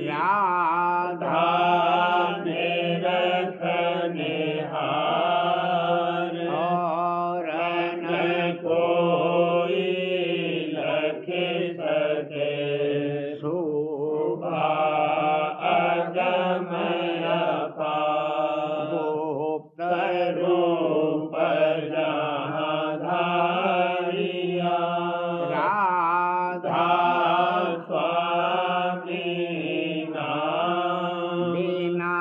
राधा निरखनिहार और न कोई लख सके शोभा अगमय अपार गुप्त रूप जहाँ धारिया राधा स्वामी नाम बिना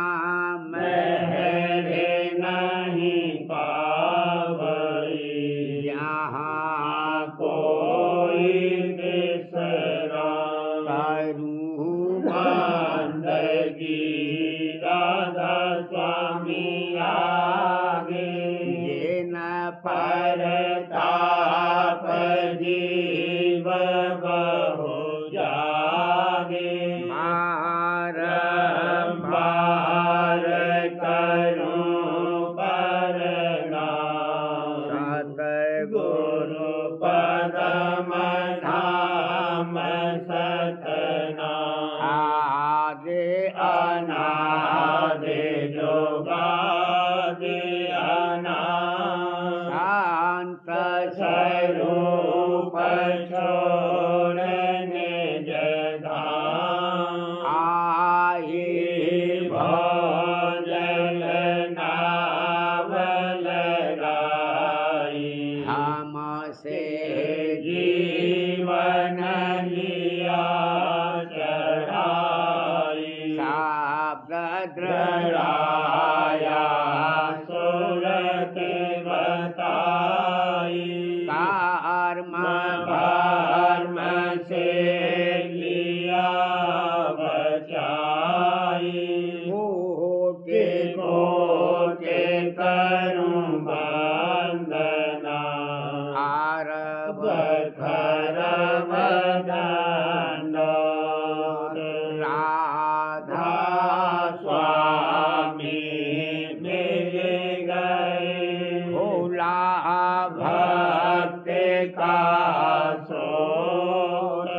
मेरे नहीं पावई यहाँ कोई बिसरा करूँ बंदगी राधा स्वामी आगे ये न परताप जीव बहु जागे बारंबार करूं प्रणाम सतगुरु पदम धाम सतनाम आदि अनादि जोगादि अनादि शांत स्वरूप छोड़ निज धाम आई भोजन नावल राई हमसे जीवन लिया चढ़ाई शब्द दृढ़ाया सुरत बताई कर्म भर्म से लिया बचाई कोटि कोटि करूं वंदना आरव खरव दंडोत राधा स्वामी मिल गए भोला भक्त का सोत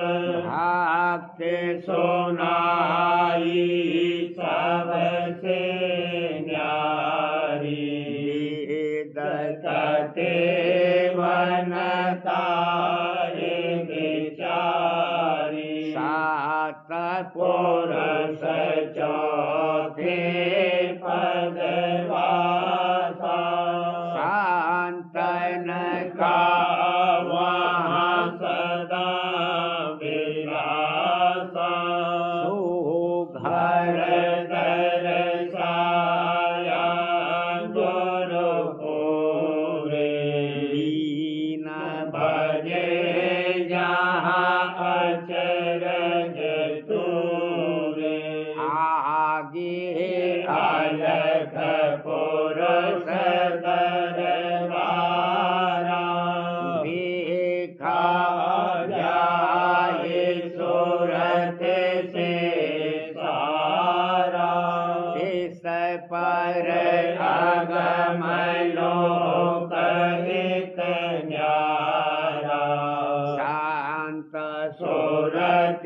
भक्त सुनाई सबसे न्यारी वेद कथे वनतारे विचारी सात पुरुष चौथे पदवासा शांतन का वहाँ सदा विलासा सुघर दर्शाया गुरुपुरे दीन भजे जहाँ अचरज तूरे आगे अलख पुरुष दरबारा देखा जाए सूरत से सारा इस पर अगम लोक एक न्यारा शांत सूरत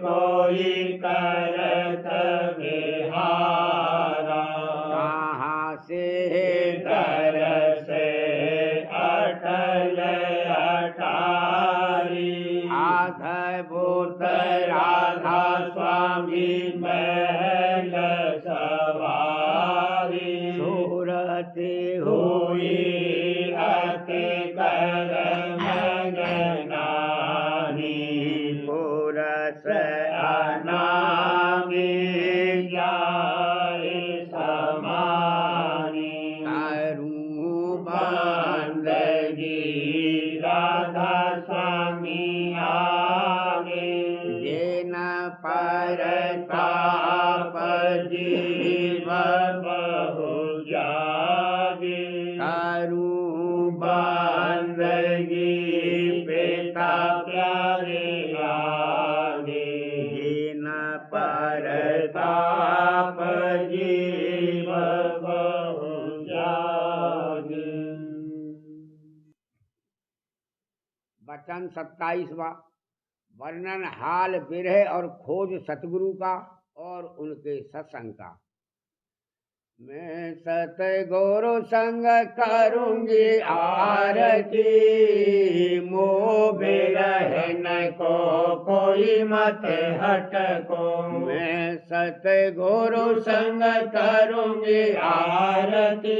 कोई करत विहारा कहाँ से कर से अटल अटारी अद्भुत राधा स्वामी महल सवारी सूरत हुई अति कर मगनानी पुरस अनामी जाए समानी करूं बंदगी राधा स्वामी आगे ये न परताप जीव बहु जागे करूं बंदगी पिता प्यारे आगे ये न परताप जीव बहु जागे। वचन 27वां वर्णन हाल विरह और खोज सतगुरु का और उनके सत्संग का। मैं सतगुरु संग करूंगी आरती, मोह बिरहन को कोई मत हटको। मैं सतगुरु संग करूंगी आरती,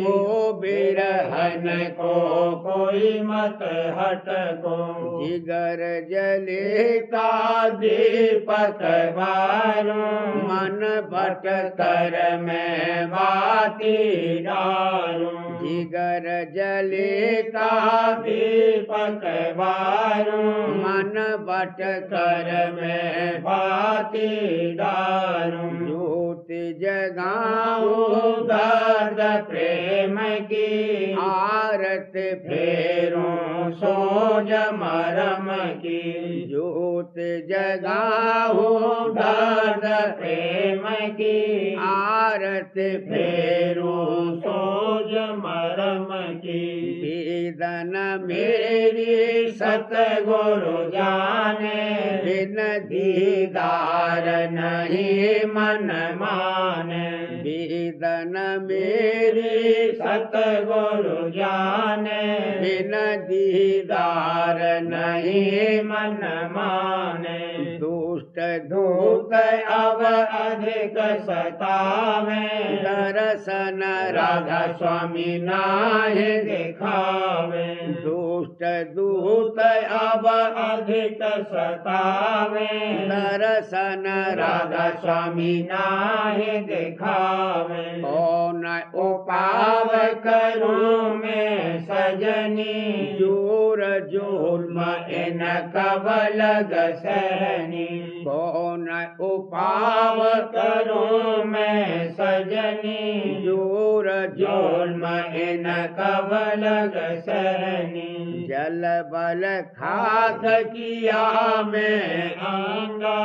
मोह बिरहन को कोई मत हटको। जिगर जले का दीपक बारूं, मन भट कर मैं बाती डालूं। जिगर जले का दीपक बारूं, मन भट कर मैं बाती डालूं। ज्योति जगाऊं दर्द प्रेम की, आरत फेरूं सोज मरम की। ज्योति जगाऊं दर्द प्रेम की, आरत फेरूं सोज मरम की। वेदन मेरी सतगुरु जाने, बिन दीदार नहीं मन माने। वेदन मेरी सतगुरु जाने, बिन दीदार नहीं मन माने। दुष्ट दूत अब अधिक सतावे, दर्शन राधा स्वामी नाहि दिखावे। दुष्ट दूत अब अधिक सतावे, दर्शन राधा स्वामी नाहि दिखावे। कौन उपाव करूं मैं सजनी, जोर जुल्म इन कब लग सहनी। कौन उपाव करूं मैं सजनी, जोर जुल्म इन कब लग सहनी। जल बल खाक किया मैं आंगा,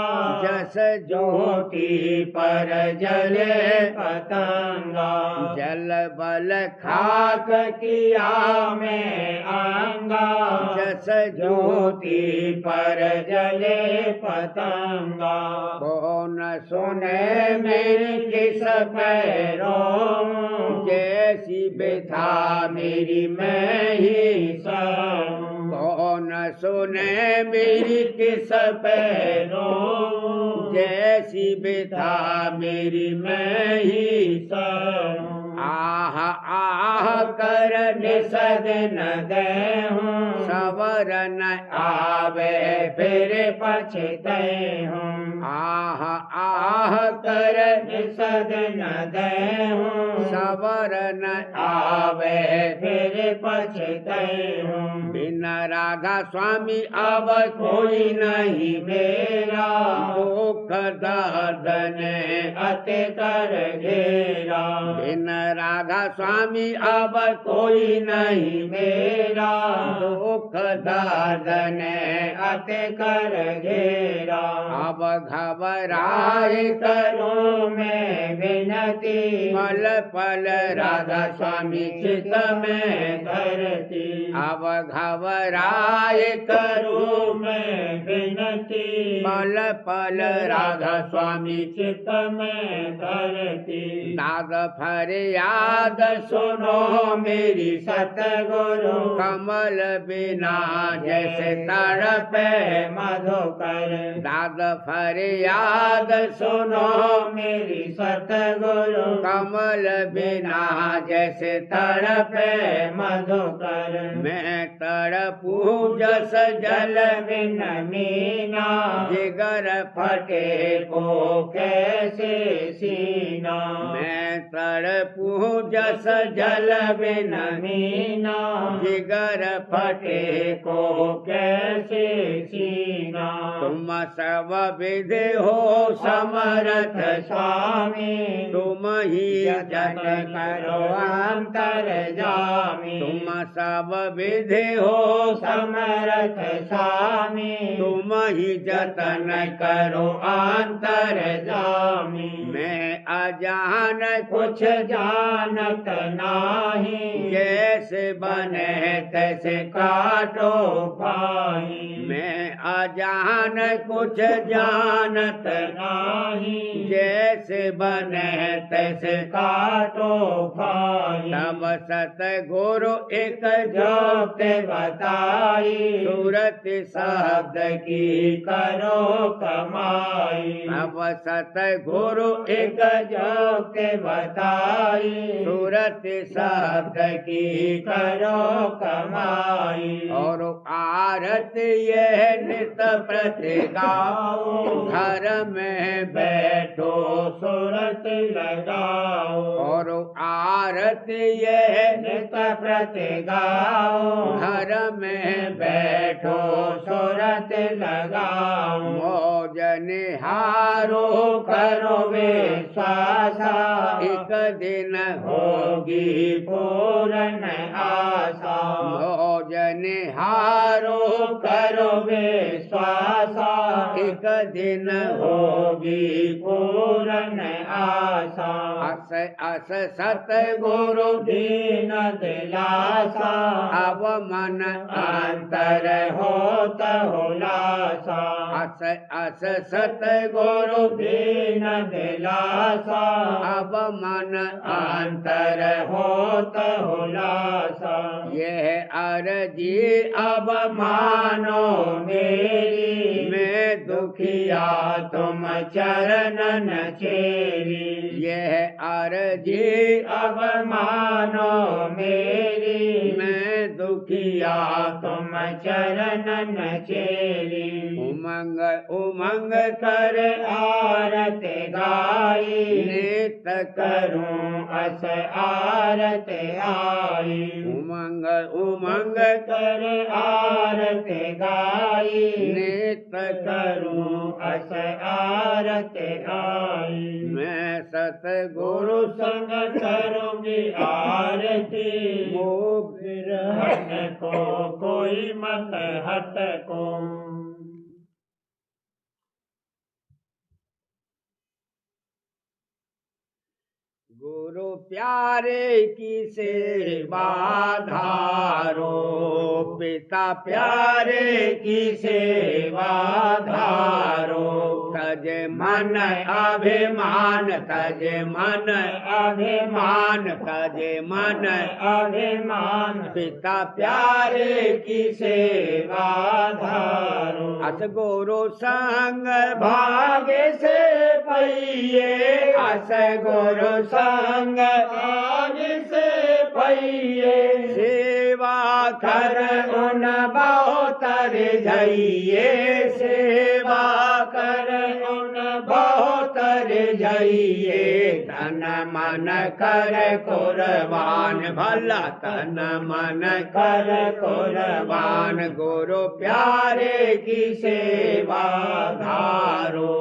जस ज्योति पर जले पतंगा। जल बल खाक किया मैं आंगा, जस ज्योति पर जले पतंगा। कौन सुने मेरी किस पैरों, जैसी व्यथा मेरी मैं ही सहूं। कौन सुने मेरी किस पैरों, जैसी व्यथा मेरी मैं ही सहूं। आह आह कर निषद न देहूं, सवर न आवे फिर पछते हूँ। आह आह कर निषद न देहूं, सवर न आवे फिर पछते हूँ। बिन राधा स्वामी अब कोई नहीं मेरा, दुख दर्द ने अति कर घेरा। बिन राधा स्वामी अब कोई नहीं मेरा, दुख दर्द ने अति कर घेरा। अब घबराए करूं मैं विनती, पल पल राधा स्वामी चित में धरती। अब घबराए करूं मैं विनती, पल पल राधा स्वामी चित में धरती। दाद फरियाद सुनो मेरी सतगुरु, कमल बिना जैसे तड़पे मधुकर। दाद फरियाद सुनो मेरी सतगुरु, कमल बिना जैसे तड़पे मधुकर। मैं तड़पूं जस जल बिन मीना, जिगर फटे को कैसे सीना। मैं तड़पूं जस जल बिन मीना, जिगर फटे को कैसे सीना। तुम सब विधि हो समर्थ स्वामी, तुम ही जतन करो अंतर जामी। तुम सब विधि हो समर्थ स्वामी, तुम ही जतन करो अंतर जामी। मैं अजान कुछ जानत नाही, जैसे बने तैसे काटो पाई। मैं अजान कुछ जानत नाही, जैसे बने तैसे काटो पाई। तब सतगुरु एक जोते बताई, सूरत शब्द की करो कमाई। तब सतगुरु एक जोते बताई, सूरत शब्द की करो कमाई। और आरत यह नित प्रति गाओ, घर में बैठो सूरत लगाओ। और आरत यह नित प्रति गाओ, घर में बैठो सूरत लगाओ। मौज निहारो करो विश्वासा, एक दिन होगी पूर्ण आशा। मौज निहारो करो विश्वासा, एक दिन होगी पूर्ण आशा। अस अस सतगुरु दीन दिलासा, अब मन अंतर होत हुलासा। अस अस सतगुरु दीन दिलासा, अब मन अंतर होत हुलासा। यह अर्जी अब मानो मेरी, मैं दुखिया तुम चरणन चेरी। यह अर्जी अब मानो मेरी, मैं दुखिया तुम चरणन चेरी। उमंग उमंग कर आरत गाई, नित करूं अस आरत आई। उमंग उमंग कर आरत गाई, नित करूं अस आरत आई। मैं सतगुरु गुरु संग करूंगी आरती, मोह हट को कोई मत हट को। गुरु प्यारे की सेवा धारो, पिता प्यारे की सेवा धारो। तज मन अभिमान, तज मन अभिमान, तज मन अभिमान, पिता प्यारे की सेवा धारो। अस गुरु संग भाग्य से पइये, अस गुरु संग भाग्य से पइये। सेवा कर उन बहुत रिझइये, सेवा कर उन बहुत रिझइये। तन मन कर कुर्बान, भला तन मन कर कुर्बान, गुरु प्यारे की सेवा धारो।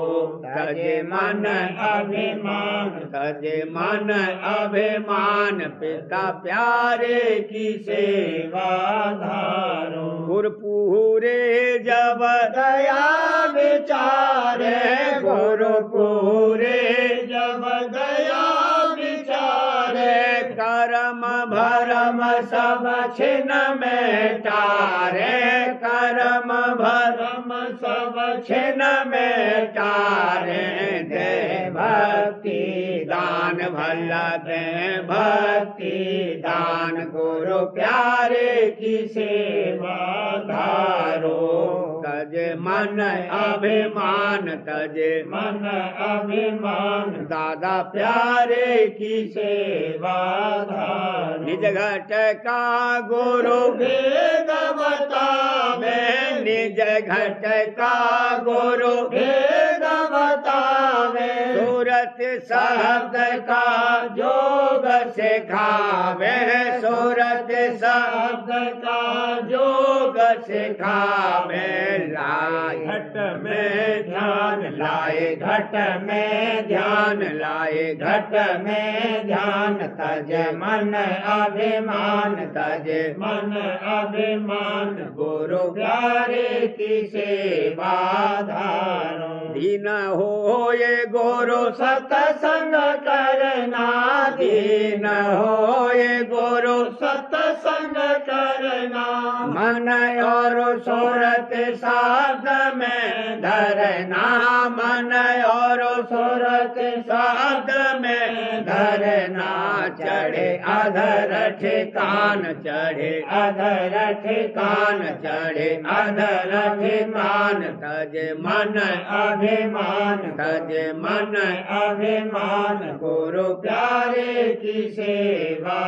तज मन अभिमान, तज मन अभिमान, पिता प्यारे की सेवा धारो। गुरपुरे जब दया विचारे, गुरुपुरे जब दया विचारे। कर्म भरम सब छिन में टारे, कर्म भरम सब छिन में टारे। दे भक्ति दान भला दे भक्ति दान, गुरु प्यारे की सेवा धारो। तज मन अभिमान, तज मन अभिमान, दादा प्यारे की सेवा धारो। निज घट का गुरु भेद बतावे, निज घट का गुरु भेद बतावे। सूरत शब्द का जोग सिखावे, सूरत शब्द का जोग सिखावे। लाई घट में ध्यान लाए घट में ध्यान लाए घट में ध्यान तज मन अभिमान तज मन अभिमान गुरु प्यारे की सेवा धारो दीन हो ये गुरु सत्संग करना दीन हो ये गुरु सत्संग करना मन और सूरत शब्द में धरना मन और सूरत शब्द में धरना चढ़े अधर ठिकान चढ़े अधर ठिकान चढ़े अधर ठिकान तज मन अभिमान तज मन अभिमान गुरु प्यारे की सेवा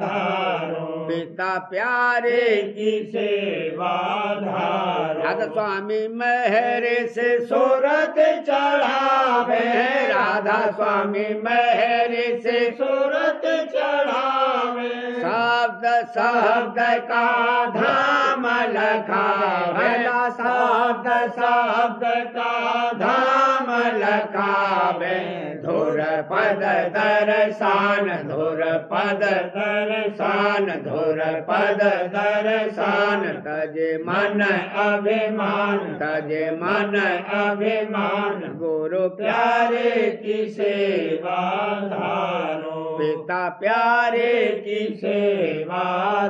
धारो पिता प्यारे की सेवा धारो राधा स्वामी मेहरे से सूरत चढ़ावे राधा स्वामी मेहरे से सूरत चढ़ावे शब्द शब्द का धाम लखावे शब्द शब्द का धाम लखावे धुर पद दर्शन धुर पद दर्शन धुर पद दर्शन तज मन अभिमान तज मन अभिमान गुरु प्यारे की सेवा धारो पिता प्यारे की सेवा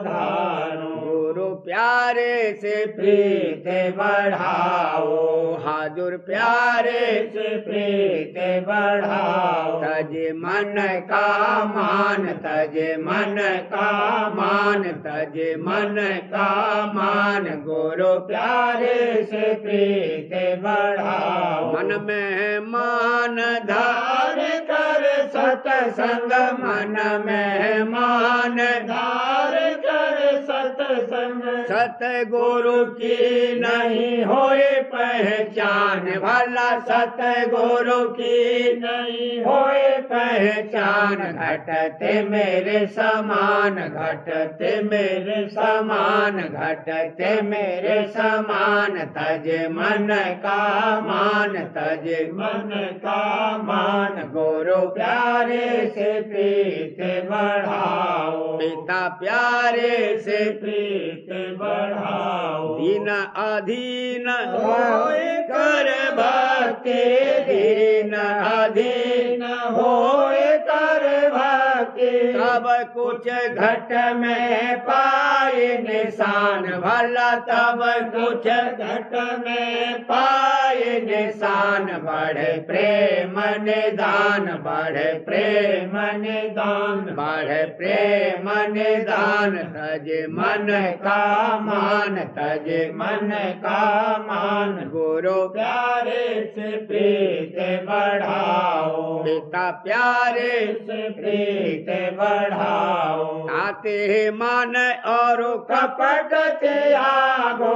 धारो गुरु प्यारे से प्रीत बढ़ाओ हाजुर प्यारे से प्रीत बढ़ाओ तज मन का मान तज मन का मान तज मन का मान गुरु प्यारे से प्रीत बढ़ाओ मन में मान धार कर सत्संग मन में मान धार कर सत्संग सतगुरु की नहीं होए पहचान भला सतगुरु की नहीं होए पहचान घटते मेरे समान घटते मेरे समान घटते मेरे समान तज मन का मान तज मन का मान गुरु प्यारे से प्रीत बढ़ाओ पिता प्यारे से प्रीत बढ़ाओ दीन अधीन होए कर भक्ति दीन अधीन होए कर भक्ति सब कुछ घट में पाए निशान भला तब कुछ घट में पाए निशान बढ़े प्रेम निदान बढ़े प्रेम निदान बढ़े प्रेम निदान तज मन का मान तज मन का मान गुरु प्यारे से प्रीत बढ़ाओ पिता प्यारे से प्रीत बढ़ाओ ताते मान और कपट त्यागो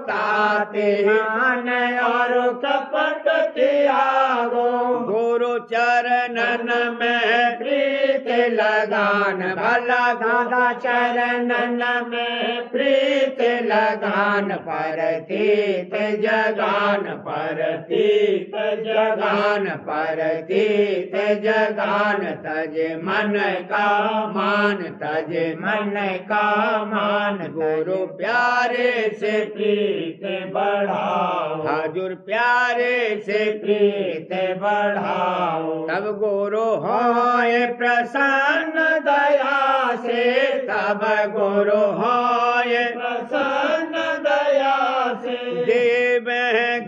ताते मान और कपट त्यागो गुरु चरणन में प्रीत लगान भला दादा चरणन में प्रीत लगान परतीत जगान परतीत जगान परतीत जगान तज मन का मान तज मन का मान गुरु प्यारे से प्रीत बढ़ाओ हाजुर प्यारे से प्रीत बढ़ाओ तब गुरु होए प्रसन्न दया से तब गुरु होए प्रसन्न दया से देव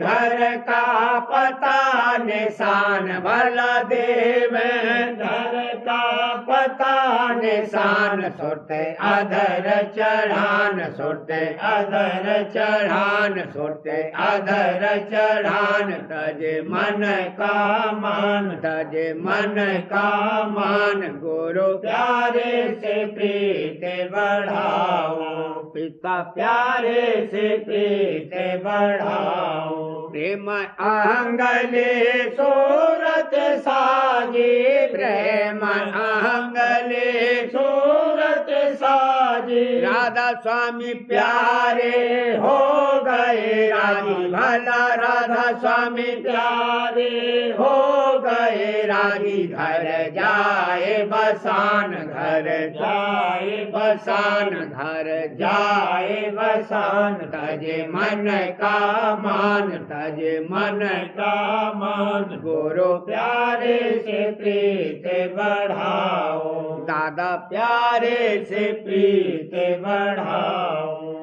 घर का पता निशान भला देव घर का पता निशान सुरते अधर चढ़ान सुरते अधर चढ़ान सुरते अधर चढ़ान तज मन का मान तज मन का मान गुरु प्यारे से प्रीत बढ़ाओ पिता प्यारे से प्रीत बढ़ाओ प्रेम आंगले सूरत साजी प्रेम आंगले सूरत साजी राधा स्वामी प्यारे हो गए रागी, भला राधा स्वामी प्यारे हो गए रागी। घर जाए बसान, घर जाए बसान, घर जाए बसान। तजे मन का मान, तजे मन का मान। गुरु प्यारे से प्रीत बढ़ाओ, दादा प्यारे से प्रीत बढ़ाओ।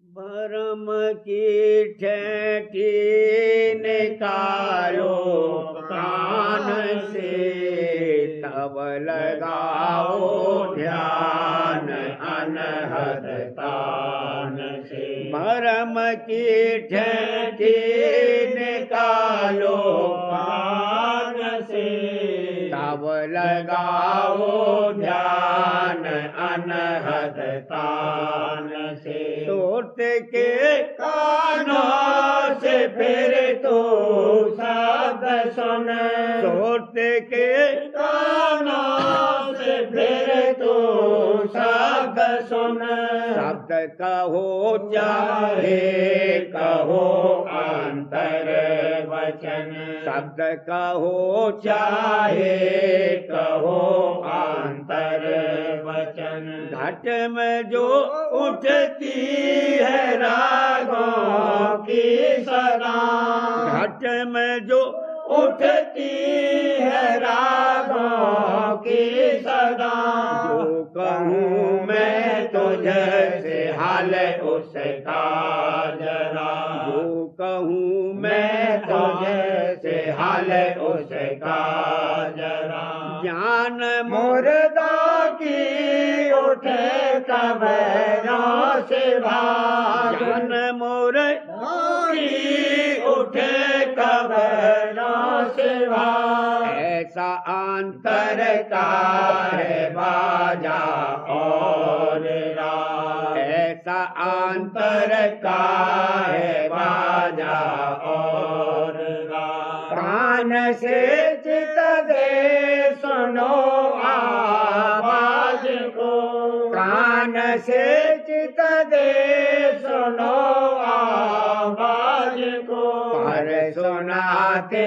भरम की ठेठी निकालो कान से, तब लगाओ ध्यान अनहद तान से। भरम की ठेठी निकालो कान से, तब लगाओ ध्यान अनहद तान से। सुरत के कानों से फिर तो शब्द सुन, सुरत के कानों से फिर तो शब्द सुन। शब्द कहो चाहे कहो अंतर वचन, शब्द कहो चाहे कहो अंतर वचन। घट में जो उठती है रागों की सदा, घट में जो उठती है रागों की सदा। जो कहूँ मैं तुझसे हाल उसका जरा, जो कहूँ मैं तुझसे हाल उसका जरा। ज्ञान मुर्दा की उठे कब्रों से भाग, ज्ञान मुर्दा की उठे कब्रों से भाग। ऐसा अंतर का है बाजा और राग, ऐसा अंतर का है बाजा और राग। कान से चित दे सुनो आवाज को, कान से चित दे सुनो आवाज को। पर सुनाते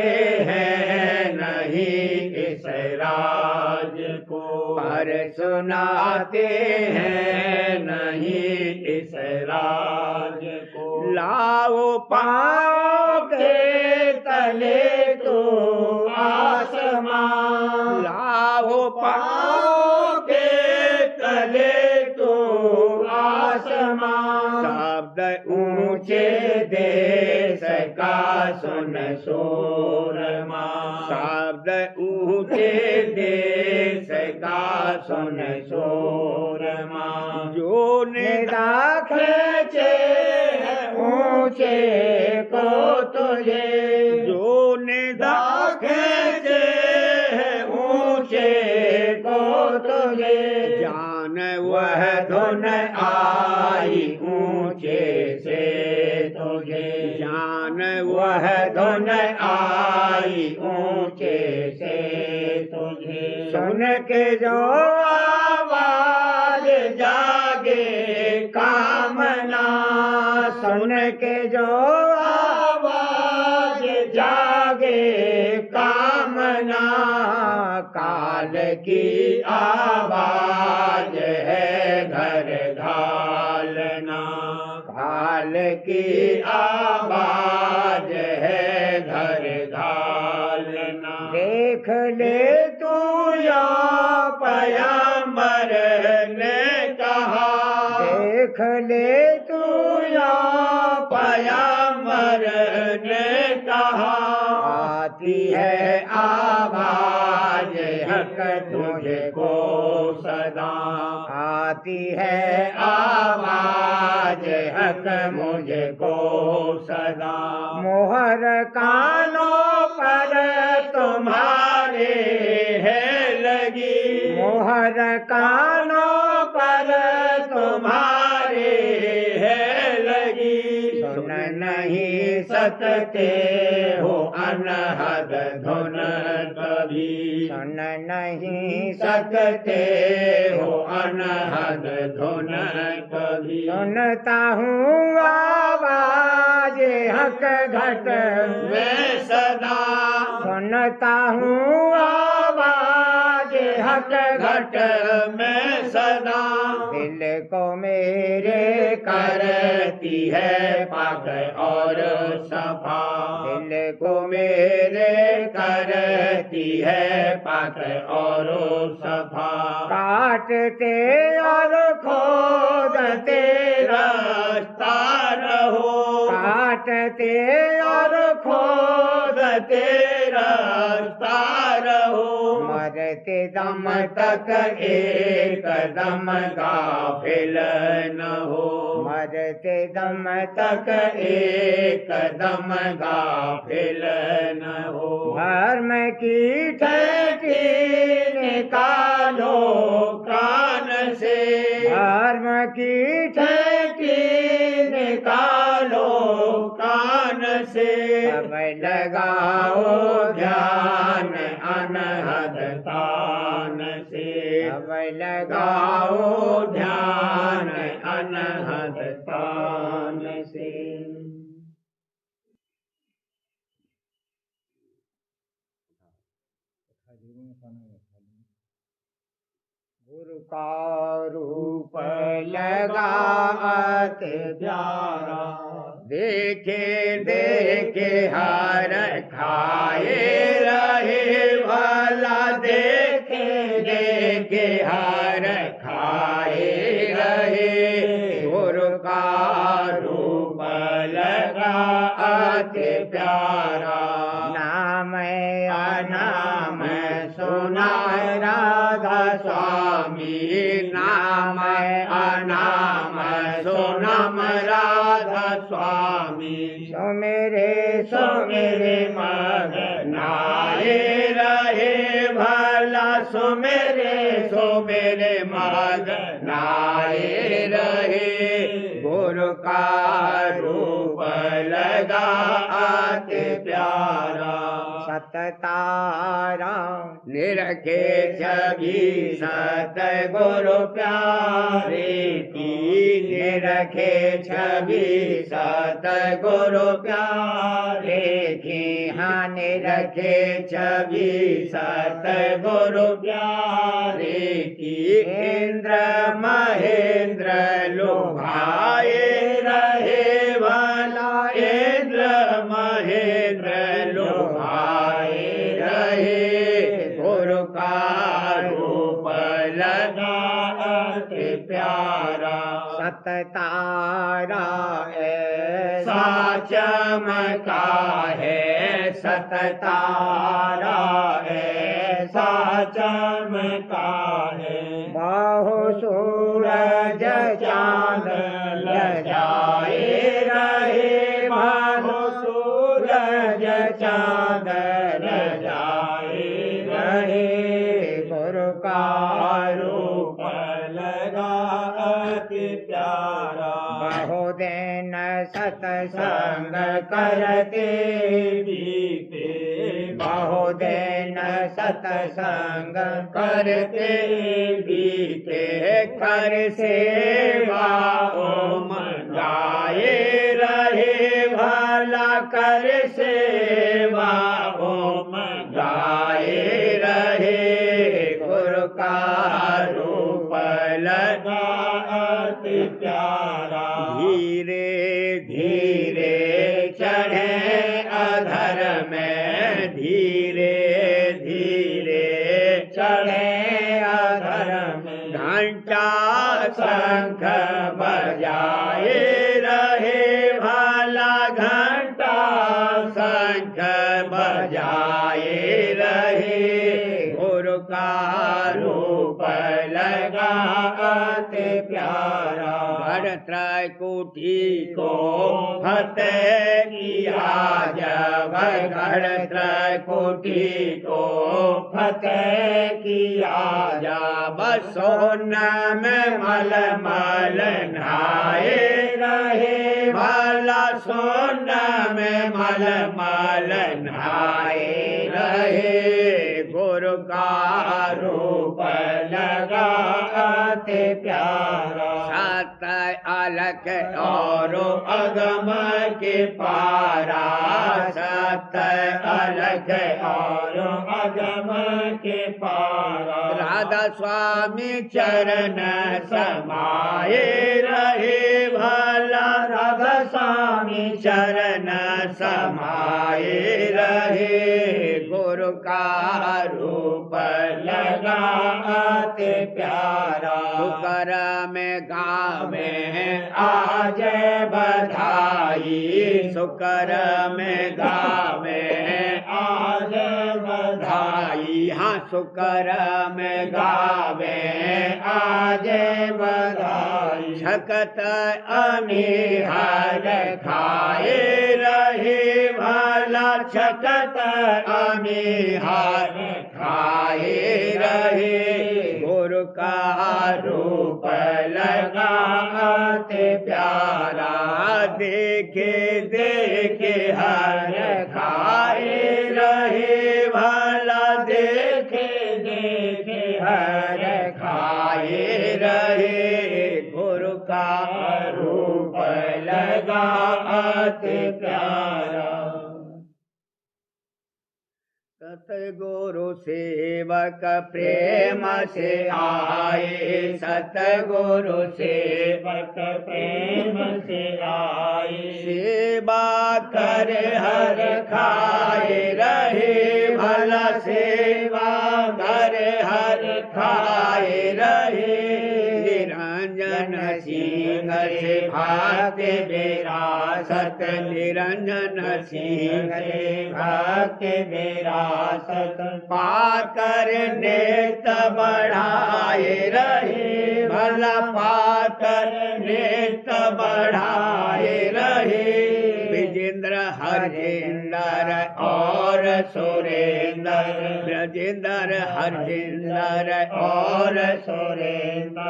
हैं नहीं इस राज को, पर सुनाते हैं नहीं इस राज को। लाओ पाओ के तले तो आसमां, लाओ पाओ के तले तो आसमां। शब्द ऊंचे देश का सुन सूरमा, शब्द ऊंचे देश का सुन सूरमा। जो निदा खींचे ऊंचे को तुझे, जो निदा खींचे ऊंचे को तुझे। जान वह धुन आई ऊंचे से तुझे, जान वह धुन आई ऊंचे से तुझे। सुन के जो आवाज जागे कामना, सुन के जो आवाज जागे कामना। काल की आवाज है घर घालना, काल की आवाज है घर घालना। देख ले तू या पैगंबर ने कहा, देख ले तू या पैगंबर ने कहा। आती है आवाज हक तुझको सदा, आती है आवाज हक मुझको सदा। मोहर कानों पर तुम्हारे है लगी, मोहर कानों पर तुम्हारे है लगी। सुन नहीं नहीं सकते हो अनहद धुन कभी सुन नहीं सकते हो अनहद धुन कभी सुनता हूँ आवाज हक घट में सदा सुनता हूँ आवाज हक घट में सदा दिल को मेरे करती है पाक और सफा दिल को मेरे करती है पाक और सफा काटते और खोदते रास्ता रहो काटते और खोदते रास्ता रहो मरते दम तक एक दम गाफिल न हो मरते दम तक एक दम गाफिल न हो धर्म की ठेठी निकालो कान से धर्म की ठेठी निकालो कान से अब लगाओ ध्यान अनहद तान से अब लगाओ ध्यान अनहद तान से गुरु का रूप लगात प्यारा देखे देखे हर खाए रहे भला देखे देखे हर खाए रहे गुरु का रूप लगात प्यारा नाम अनाम सुना राधा स्वामी नाम अनाम सोनम राधा स्वामी सुमेरे मगनाए रहे भला सुमेरे मगनाए रहे गुरु का रूप लगात प्यारा सततारा निरखे छवि सत गुरु प्यारे की निरखे छवि सत गुरु प्यारे की हाँ निरखे छवि सत गुरु प्यारे की इंद्र महेंद्र लुभाए रहे भला इंद्र महेंद्र लुभाए रहे गुरु का रूप लगात प्यारा सततारा ऐसा चमका है सततारा ऐसा चमका है बाहो सूरज चांद लजाए रहे बाहो सूरज चांद लजाए रहे गुरु का रूप लगात प्यारा बहुदिन सत्संग करते बीते बहुदिन सत्संग करते बीते कर सेवा ओम गाए रहे भला कर सेवा ओम गाए रहे गुरु का रूप लगात प्यारा धीरे धीरे चढ़े अधर में धीरे धीरे चढ़े अधर में घंटा शंख बजाए रहे भला घंटा शंख बजाए रहे गुरु का रूप लगात प्यारा हर त्रैकुटी को फतेह किया जब घर त्रैकुटी को फतेह किया जब सोना में मल मल नहाए रहे भला सोन में मलमल नहाए रहे गुरु का रूप लगाते प्यारा सत अलख और अगम के पारा सत अलख और अगम के पारा राधा स्वामी चरण समाये रहे भला राधा स्वामी चरण समाये रहे गुरु का रूप लगाते प्यारा शुकर में गावे आज बधाई शुकर में गावे आज बधाई हाँ शुकर में गावे आज बधाई छकत अनिहर खाए रहे भला छकत अनिहर खाए रहे गुरु का रूप लगाते प्यारा देखे देखे हर खाए रहे भला देखे देखे हर खाए रहे गुरु का रूप लगाते प्यारा सतगुरु सेवक प्रेम से आए सतगुरु सेवक प्रेम से आए सेवा कर हर खाए रहे भला सेवा कर हर खाए रहे निरंजन सिंह से भाग्य विरासत निरंजन सिंह से भाग्य विरासत पाकर नेत बढ़ाए रहे भला पाकर नेत बढ़ाए रहे विजेंद्र हरजिंदर और सुरेंद्र ब्रजेंद्र हरजिंदर और सुरेंद्र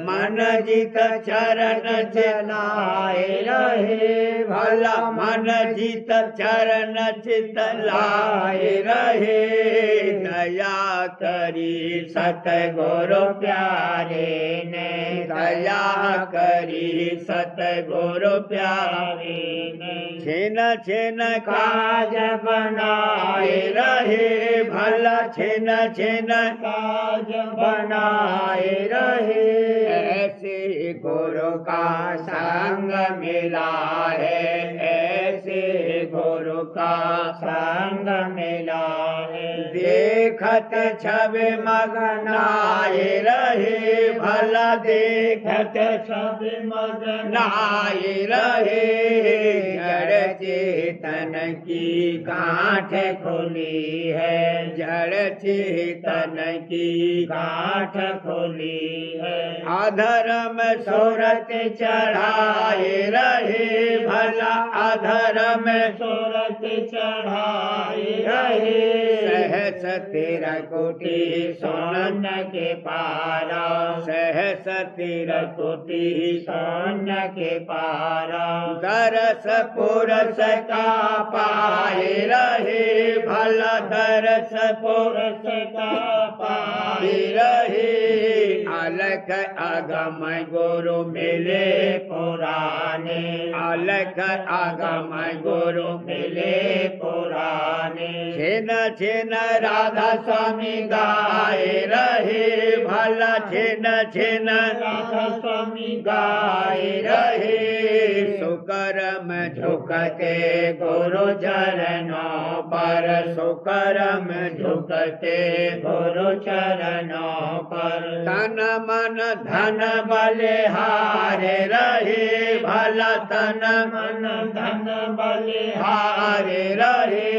मन जित चरण चलाए रहे भला मन जित चरण चित लाए रहे दया करी सतगुरु प्यारे ने दया करी सतगुरु प्यारे ने छिन छिन काज बनाए रहे भला छिन छिन काज बनाए रहे ऐसे गुरु का संग मिला है ऐसे गुरु का संग मिला है देखत छवि मगनाए रहे भला देखत छवि मगनाए रहे जड़ चेतन की गांठ खुली है जड़ चेतन की गांठ खुली है अधर्म सूरत चढ़ाए रहे भला अधर्म सूरत चढ़ाए रहे सहस तेरा कोटि सोन के पारा सहस तेरा कोटि सोन के पारा दरस पुरस का पाए रहे भला दरस पुरस का पाए रहे अलख अगम गुरु मिले पुराने अलख अगम गुरु मिले पुराने छिन छिन राधा स्वामी गाए रहे भला छिन छिन राधा स्वामी गाए रहे सुकरम झुकते गुरु चरणों पर सुकरम झुकते गुरु चरणों पर तन मन धन बलिहारे रहे भला तन मन धन बलिहारे रहे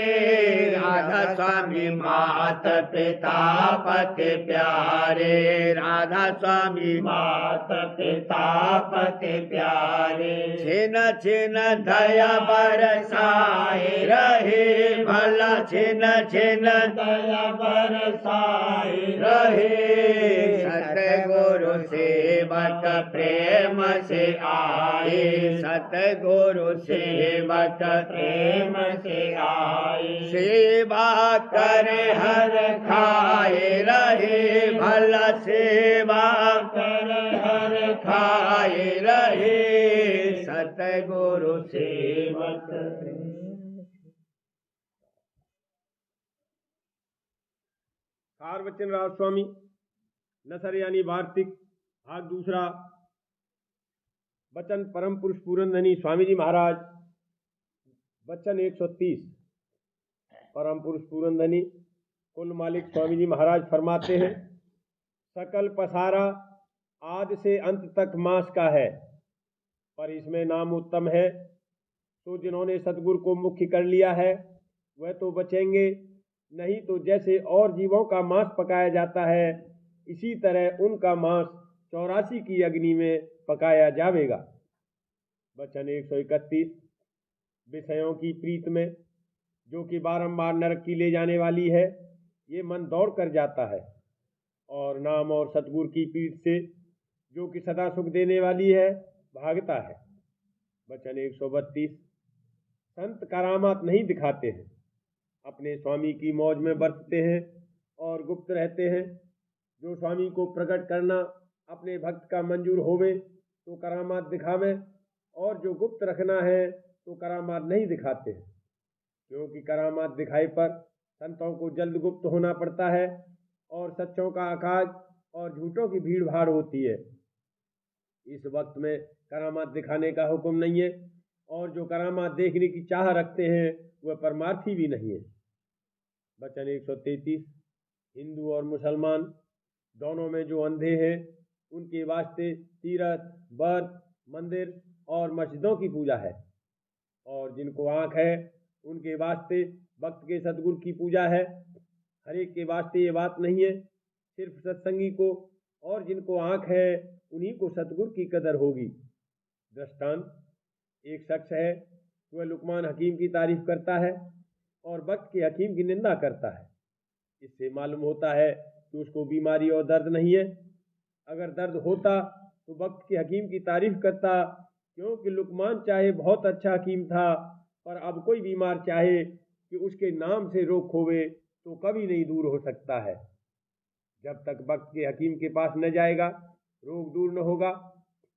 राधा स्वामी मात पिता पति प्यारे राधा स्वामी मात पिता पति प्यारे छिन छिन दया बरसाए रहे भला छिन छिन दया बरसाई रहे। सतगुरु सेवक प्रेम से आए, सतगुरु सेवक प्रेम से आई। सेवा करे हर खाए रहे, भला सेवा कर हर खाए रहे। सतगुरु सेवक कार वचन राज स्वामी नसर यानी वार्तिक भाग दूसरा। वचन परम पुरुष पूरनधनी स्वामी जी महाराज। वचन 130। परम पुरुष पूरनधनी कुल मालिक स्वामी जी महाराज फरमाते हैं, सकल पसारा आदि से अंत तक मांस का है, पर इसमें नाम उत्तम है। तो जिन्होंने सतगुरु को मुख्य कर लिया है वह तो बचेंगे, नहीं तो जैसे और जीवों का मांस पकाया जाता है, इसी तरह उनका मांस 84 की अग्नि में पकाया जावेगा। वचन 131। विषयों की प्रीत में, जो कि बारंबार नरक की ले जाने वाली है, ये मन दौड़ कर जाता है, और नाम और सतगुरु की प्रीत से, जो कि सदा सुख देने वाली है, भागता है। वचन 132। संत करामात नहीं दिखाते हैं, अपने स्वामी की मौज में बरतते हैं और गुप्त रहते हैं। जो स्वामी को प्रकट करना अपने भक्त का मंजूर होवे तो करामात दिखावे, और जो गुप्त रखना है तो करामात नहीं दिखाते हैं, क्योंकि करामात दिखाई पर संतों को जल्द गुप्त होना पड़ता है, और सच्चों का आकाश और झूठों की भीड़ भाड़ होती है। इस वक्त में करामात दिखाने का हुक्म नहीं है, और जो करामात देखने की चाह रखते हैं वह परमार्थी भी नहीं है। वचन 133। हिंदू और मुसलमान दोनों में जो अंधे हैं, उनके वास्ते तीर्थ, व्रत, मंदिर और मस्जिदों की पूजा है, और जिनको आँख है उनके वास्ते भक्त के सतगुरु की पूजा है। हर एक के वास्ते ये बात नहीं है, सिर्फ सत्संगी को, और जिनको आँख है उन्हीं को सतगुरु की कदर होगी। दृष्टांत, एक शख्स है, वह लुकमान हकीम की तारीफ करता है और वक्त के हकीम की निंदा करता है। इससे मालूम होता है कि उसको बीमारी और दर्द नहीं है। अगर दर्द होता तो वक्त के हकीम की तारीफ करता, क्योंकि लुकमान चाहे बहुत अच्छा हकीम था, पर अब कोई बीमार चाहे कि उसके नाम से रोग होवे तो कभी नहीं दूर हो सकता है। जब तक वक्त के हकीम के पास न जाएगा रोग दूर न होगा।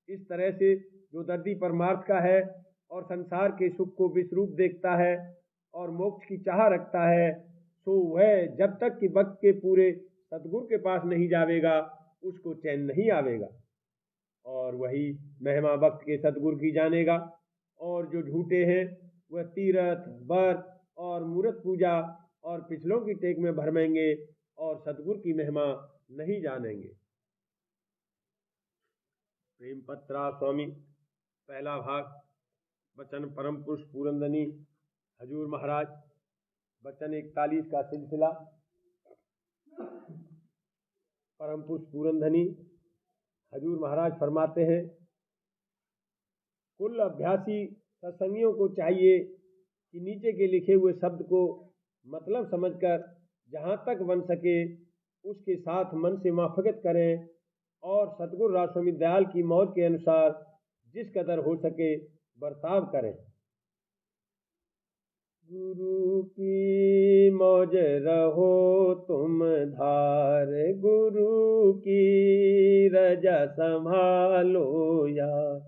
इस तरह से जो दर्दी परमार्थ का है और संसार के सुख को विश्वरूप देखता है और मोक्ष की चाह रखता है, सो वह जब तक कि वक्त के पूरे सतगुरु के पास नहीं जावेगा उसको चैन नहीं आवेगा, और वही महिमा वक्त के सतगुरु की जानेगा। और जो झूठे हैं वह तीर्थ, व्रत और मूर्त पूजा और पिछलों की टेक में भरमेंगे और सतगुरु की महिमा नहीं जानेंगे। प्रेम पत्रा स्वामी पहला भाग। वचन परम पुरुष पूरनधनी हजूर महाराज। वचन 41 का सिलसिला। परम पुरुष पूरनधनी हजूर महाराज फरमाते हैं, कुल अभ्यासी सत्संगियों को चाहिए कि नीचे के लिखे हुए शब्द को मतलब समझकर जहाँ तक बन सके उसके साथ मन से माफकत करें, और सतगुरु राजस्वामी दयाल की मौज के अनुसार जिस कदर हो सके बर्ताव करें। गुरु की मौज रहो तुम धार, गुरु की रजा संभालो यार।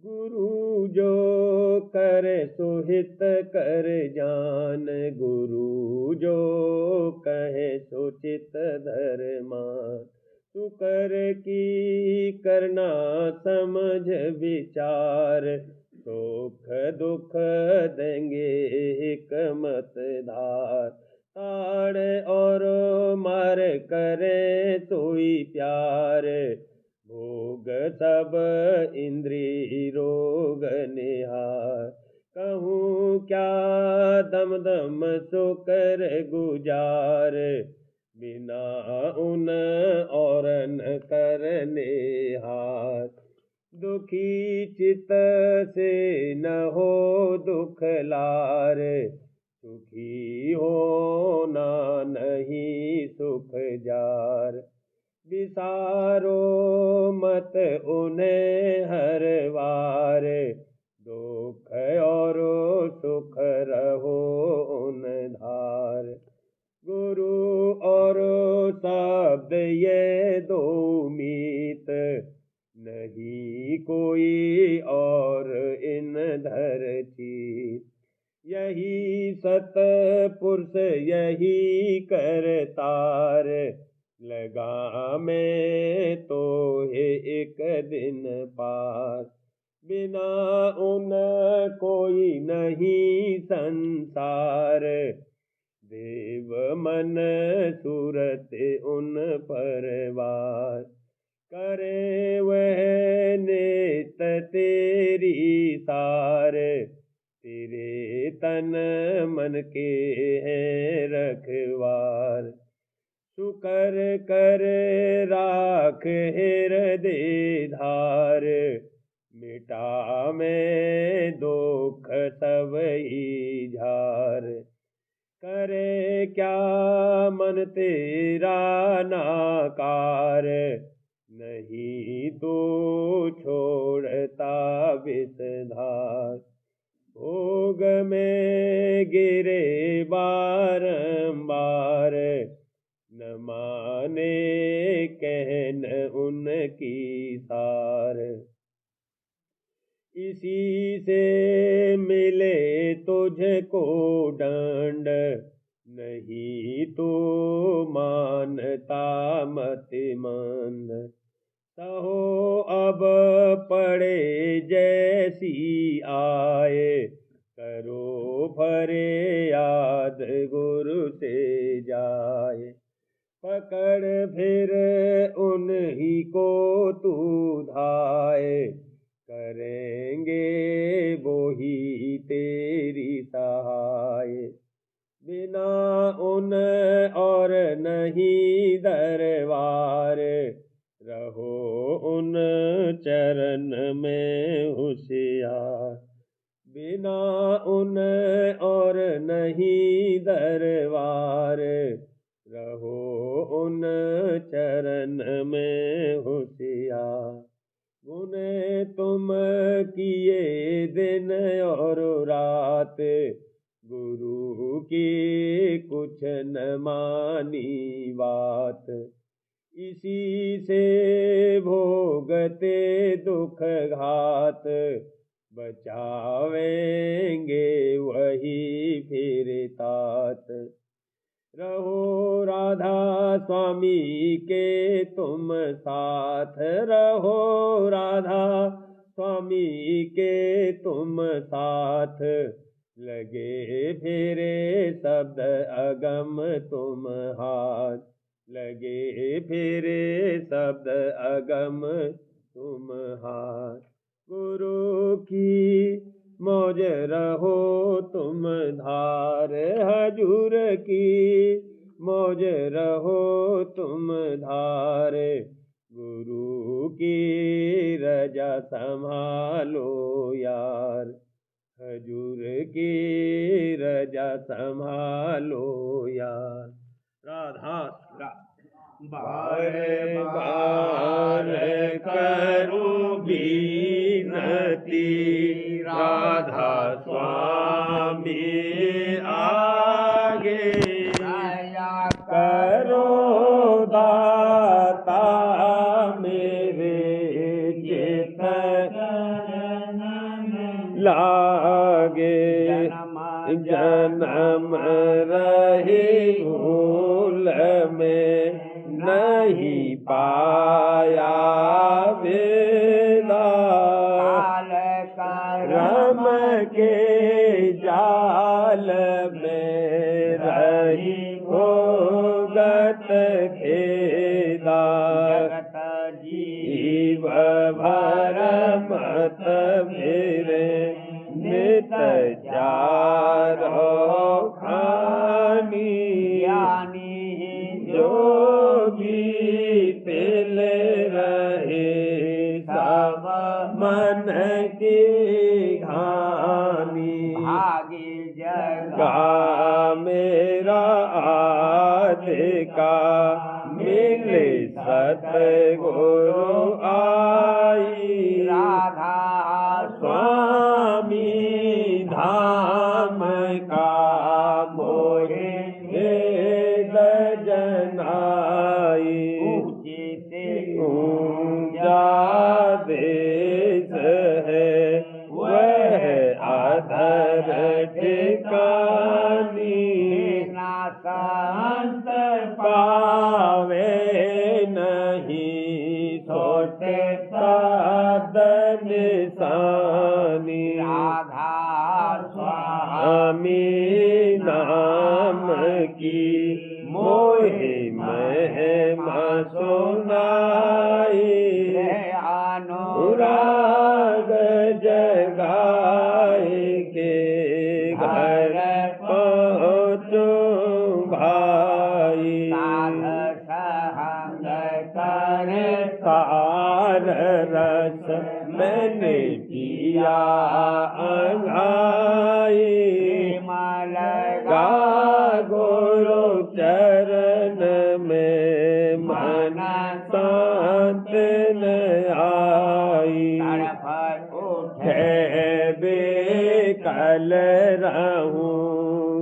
गुरु जो करे सुहित कर जान, गुरु जो कहे सुचित धर्मान। तू कर की करना समझ विचार, सुख दुख देंगे एक मत धार। ताड़ और मार करे सोई प्यार, भोग सब इंद्री रोग निहार। कहूँ क्या दम दम सो कर गुजार, बिना उन और न करने हार। दुखी चित से न हो दुख लार, सुखी होना नहीं सुख जार। विसारो मत उन्हें हर वार, दुख और सुख रहो उन धार। गुरु और शब्द ये दो मीत, नहीं कोई और इन धरती। यही सतपुरुष यही करतार, लगा में तो है एक दिन पार। बिना उन कोई नहीं संसार, देव मन सूरत उन परवार। करे वह नेत तेरी सार, तेरे तन मन के हैं रखवार। शुकर कर राख हृदय धार, मिटा में दुख सब ही झार। करे क्या मन तेरा नाकार, नहीं तो छोड़ता विषधार। भोग में गिरे बारंबार, न माने कहन उनकी सार। इसी से मिले तुझको दंड, नहीं तो मानता मति मंद। सहो अब पड़े जैसी आए, करो फरियाद गुरु से जाए। पकड़ फिर उन्हीं को तू धाए, करेंगे वो ही तेरी सहाय। बिना उन और नहीं दरबार, रहो उन चरण में होशियार। बिना उन और नहीं दरबार, रहो उन चरण में होशियार। गुण तुम किए दिन और रात, गुरु की कुछ न मानी बात। इसी से भोगते दुख घात, बचावेंगे वही फिर तात। रहो राधा स्वामी के तुम साथ, रहो राधा स्वामी के तुम साथ। लगे फिरे शब्द अगम तुम हाथ, लगे फिरे शब्द अगम तुम हाथ। गुरु की मौज रहो तुम धार, हजूर की मौज रहो तुम धार। गुरु की रजा संभालो यार, हजूर की रजा संभालो यार। राधा बार बार करूं बीनती, राधा स्वामी आगे दया करो दाता मेरे चित लागे। जन्म रही भूल में नहीं पाया वेदा, रम के जाल में रही भोगत खेदा। जीव भर मत मेरे नित चारो खानी, जोगी तिल रहे सब मन की घानी। भागी गा मेरा आधिका मिले सतगुरु आई राधा स्वामी धाम का मोहे दजनाई ऊंचा देश है वह अधर ठिकानी संत पावे नहीं सोटे साधन निशानी राधा स्वामी नाम की मोहे महिमा सुनाई अनुराग जगाए के घर पहुँचो भाई सहंग कर सार रस मैंने पिया अंगाई गा गुरु चरण में मन शांत न आई उठे बेकल रहूं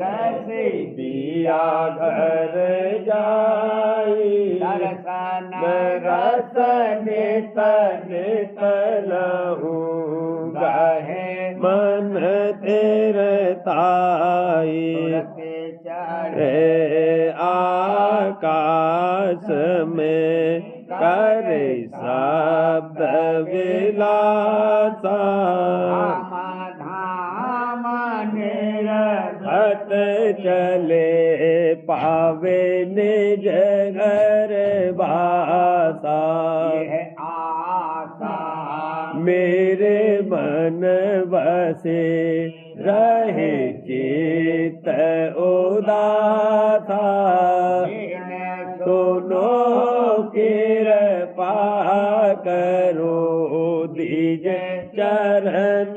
कैसे दिया घर जाई दर्शन रस नित नित लहूं गहे मन तेरे ताई चढ़े आकाश में करे शब्द विलासा धाम निरखत चले पावे निज घर बासा आशा मेरे मन बसे रहे चित उदासा सुनो कृपा करो दीज चरण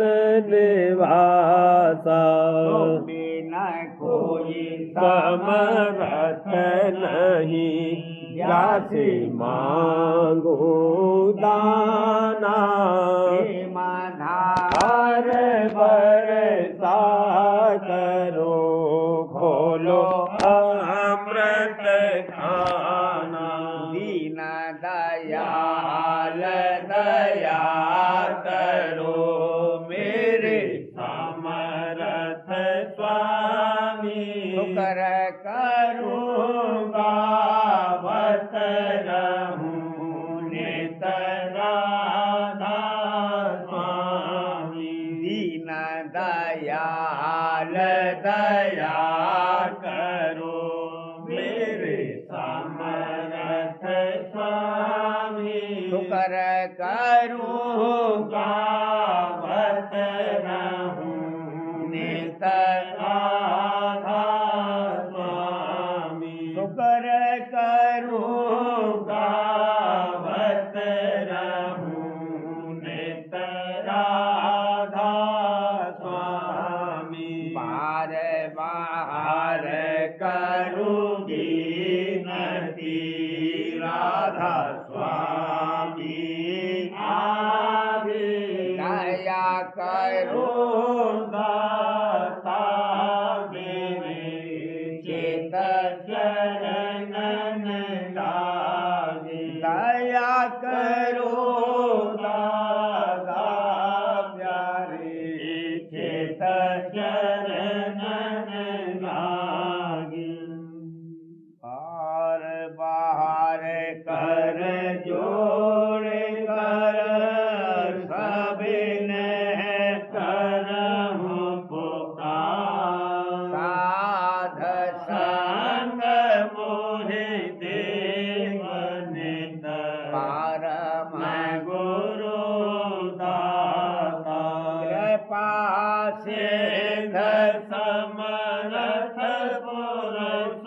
निवासा बिना कोई समरथ नहीं जासे मांगो दाना धार बरसा करो खोलो अमृत खाना दीन दयाल दया करो मेरे समरथ स्वामी शुक्र करूँगा गावत रहूं नित राधा स्वामी दीन दयाल दया करो मेरे समरथ स्वामी शुक्र करूँगा गावत रहूं नित राधा स्वामी शुक्र करूँगा गावत रहूं नित राधा स्वामी बार बार करूँगी नती राधा स्वामी आगे दया करो दाता मेरे चित चरणन लागे दया करो दादा प्यारे चित चरणन लागे बार बार कर जोड़ कर सबिन करहूं पुकार साध संग मोहे देवनित परम गुरु दाता कृपा सिद्ध समरथ पुरुष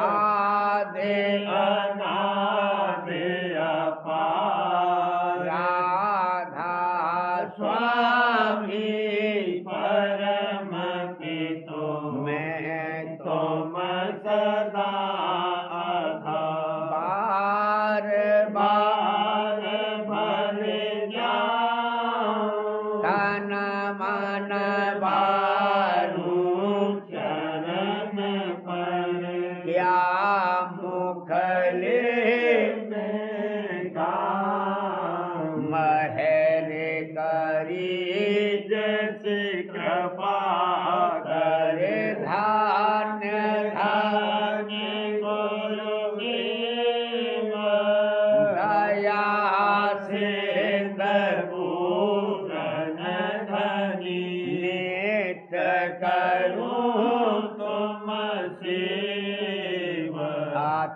आदि अनादि अपार राधा स्वामी परम पितो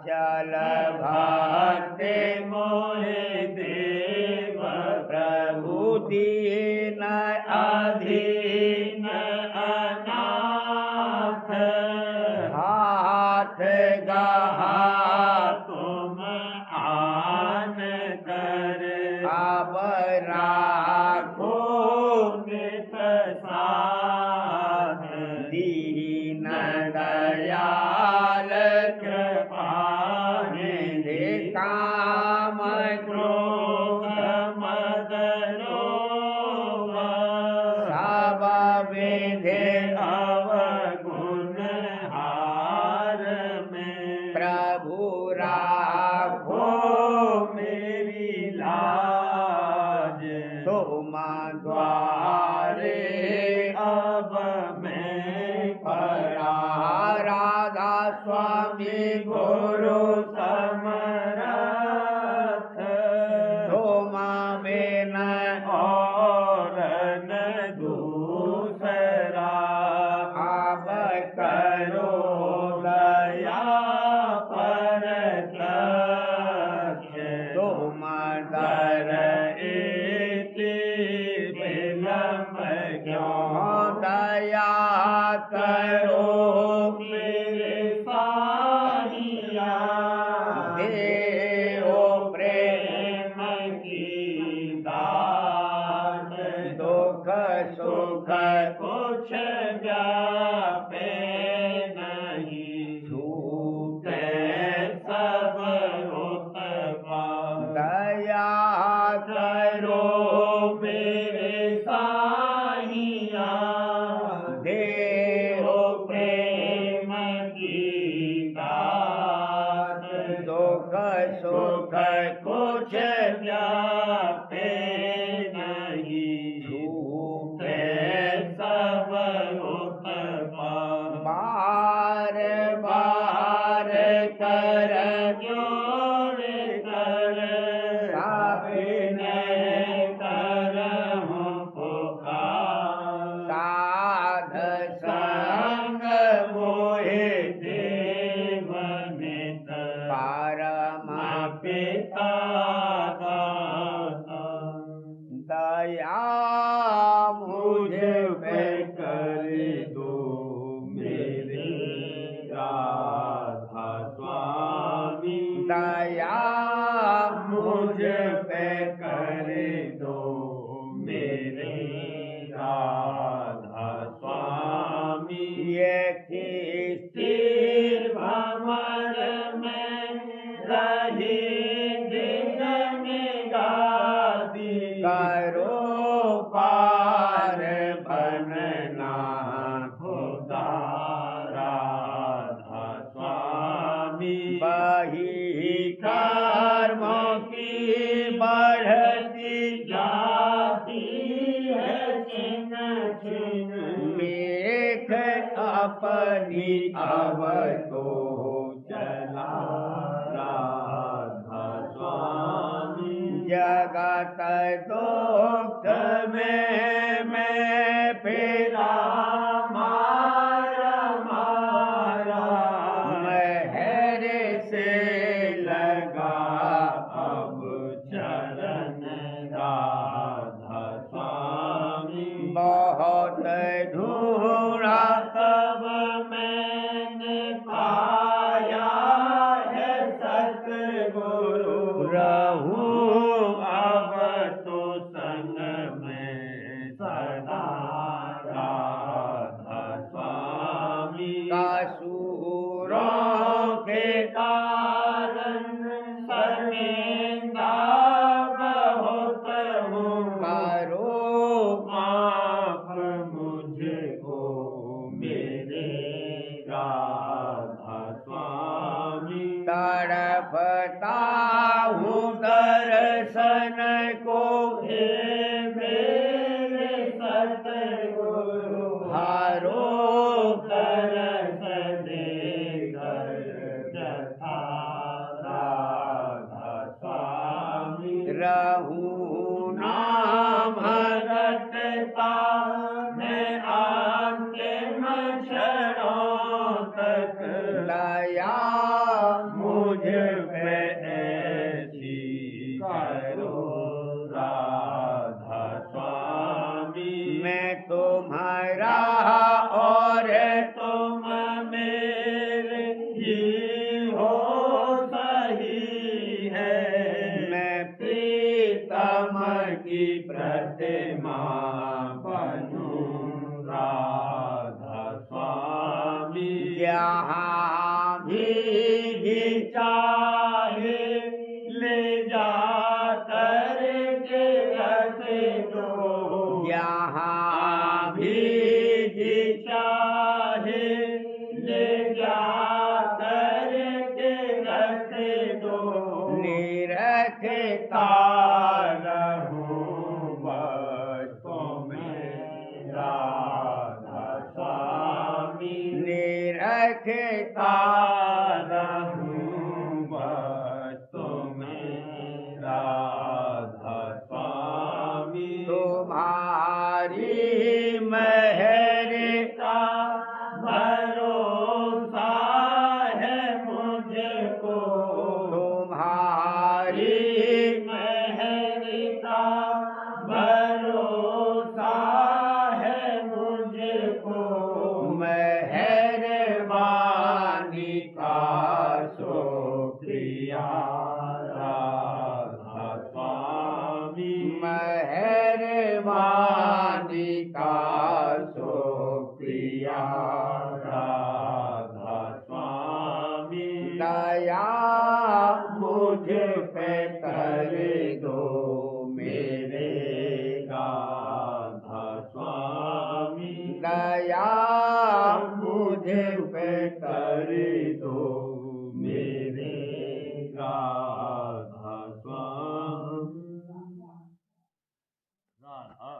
चल भक्ति मोहे देव प्रभु दीन अधीन अनाथ हाथ गहा तुम आन कर अब राखो नित साथ दीन दयाल कृपा निधि काम क्रोध मद लोभ सब विधि अवगुण हार में प्रभु राखो मेरी लाज तुम द्वारे अब मैं परा राधा स्वामी गुरु समरथ तुम बिन और न दूसरा अब करो दया पर तुम दर दर इति विलम्ब क्यों दया करो मेरे साहिया देओ प्रेम प्रेम की दात दुख सुख कुछ व्यापे नहीं छूटे सब उत्पाद दया करो मेरे साहिया देओ प्रेम की दात दुख सुख कुछ व्यापे नहीं छूटे सब उत्पाद बार बार कर जोड़ कर साबिने करहूं पुकार साध संग मोहे देव नित परम पिता दाता दया मुझ पे कर दो मेरे राधा स्वामी दया मुझ पे कर दो मेरे राधा स्वामी ये किस तीर भमर में रही दिन निगादी करो पार बनना खुदा राधा स्वामी बही कर्मों की बढ़ती जाती है छिन छिन देख अपनी अब तो चला राधा स्वामी जगत दुख में मैं फिरा मारा मारा महर से लगा अब चरण राधा स्वामी बहुत ढूंढा तब मैंने पाया है सतगुरु रहूं अब तो संग में सदा राधा स्वामी कासूरों के कारण शर्मिंदा बहुत हूँ करो माफ मुझको मेरे राधा स्वामी तड़पता हूँ दर्शन को हे मेरे सतगुरु हारो तरस देकर जथा राधा स्वामी रहूं नाम रटता मैं अंतिम क्षणों तक जहाँ भी चाहे ले जा कर के रख दो, जहाँ भी चाहे ले जा कर के रख दो, निरखता रहूं बसों में राधा स्वामी, निरखता रहूं बसों में राधा स्वामी, तुम्हारी मेहर का भरोसा है मुझको, तुम्हारी मेहर का भरोसा है मुझको, मेहरबानी का शुक्रिया राधा स्वामी, मेहरबानी का शुक्रिया राधा स्वामी, दया मुझ पे कर दो मेरे राधा स्वामी, दया मुझ पे कर दो मेरे राधा स्वामी, राधा